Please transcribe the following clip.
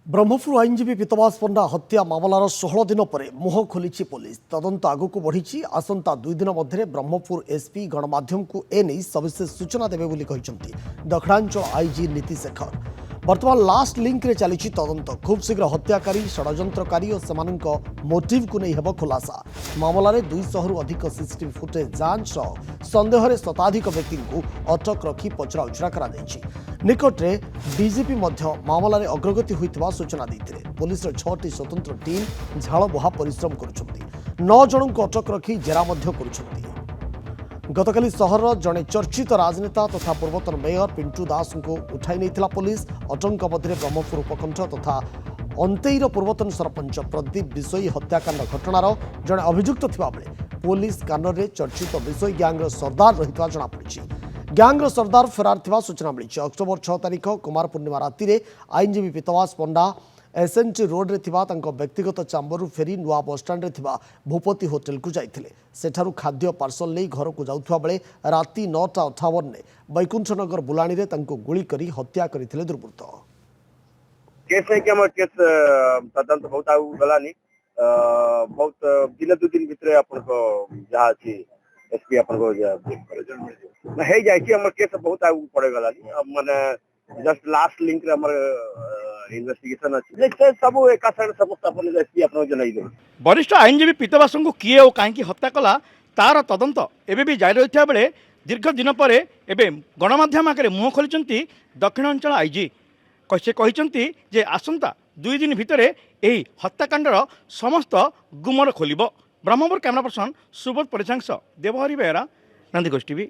ब्रह्मपुर आईनजीवी पीतवास पंडा हत्या मामलार 16 दिन पर मुह खोली पुलिस तदंत आगक बढ़ी आसंता 2 दिन मध्य ब्रह्मपुर एसपी गणमाध्यम को एने सविशेष सूचना देवे दक्षिणांचल आईजी नीति शेखर बर्तमान लास्ट लिंक रे चली तदंत खूब शीघ्र हत्याकारी षड्यंत्रकारी और सेमानक मोटिव को नहीं हेब खुलासा मामलें 200 रु अधिक सीसीटीवी फुटेज जांच सन्देह रे शताधिक व्यक्ति को अटक रखी पचरा उचरा करा निकटरे डीजीपी मामलें अग्रगति होता सूचना देते पुलिस 6टी स्वतंत्र टीम झाड़ बुहा परिश्रम कर 9 जन को अटक रखी जेरा कर गतकाली सहर जड़े चर्चित राजनेता तथा पूर्वतन मेयर पिंटू दास को उठाई नहीं पुलिस अटंक मध्य ब्रह्मपुर उपकंठ तथा अंतेईर पूर्वतन सरपंच प्रदीप विषयी हत्याकांड घटनार जड़े अभियुक्त थिबा बेले पुलिस कानर रे चर्चित विषय गैंग्र सरदार रही जनापड़ी गैंग्र सरदार फेरार थिबा सूचना मिली अक्टोबर 6 तारिख कुमार पूर्णिमा राति रे आईनजीवी पीतवास पंडा एसएनटी रोड रे थिबा तांको व्यक्तिगत चांबरु फेरी नुआ बसस्टाण्ड रे थिबा भूपति होटेल को जाइथिले सेठारु खाद्य पार्सल नै घर को जाउथवा बेले राति 9:58 ने बैकुंठनगर बुलाणी रे तांको गुली करी हत्या करिथिले दुर्बृत्त केस है कि हम केस तदंत बहुत आउ गलानी बहुत दिन 2 दिन भितरे अपन को जहा छी एसपी अपन को ना हे जाय छी हमर केस बहुत आउ पड़े गलानी अब माने जस्ट लास्ट लिंक रे हमर इन्वेस्टिगेशन अच्छी सब एक समस्त अपन एसपी अपन जनाई दे वरिष्ठ आईनजीवी पीतवास को किए और कहीं हत्या कला तार तदंत एवं भी जारी रही बेले दीर्घ दिन पर एवं गणमाध्यम आगे मुह खोली दक्षिणांचल आईजी से कहते आसंता 2 दिन भितर यही हत्याकांडर समस्त गुमर खोल ब्रह्मपुर कैमरा पर्सन सुबोध परिचांग देवहरी बेहरा नंदीगोष टीवी।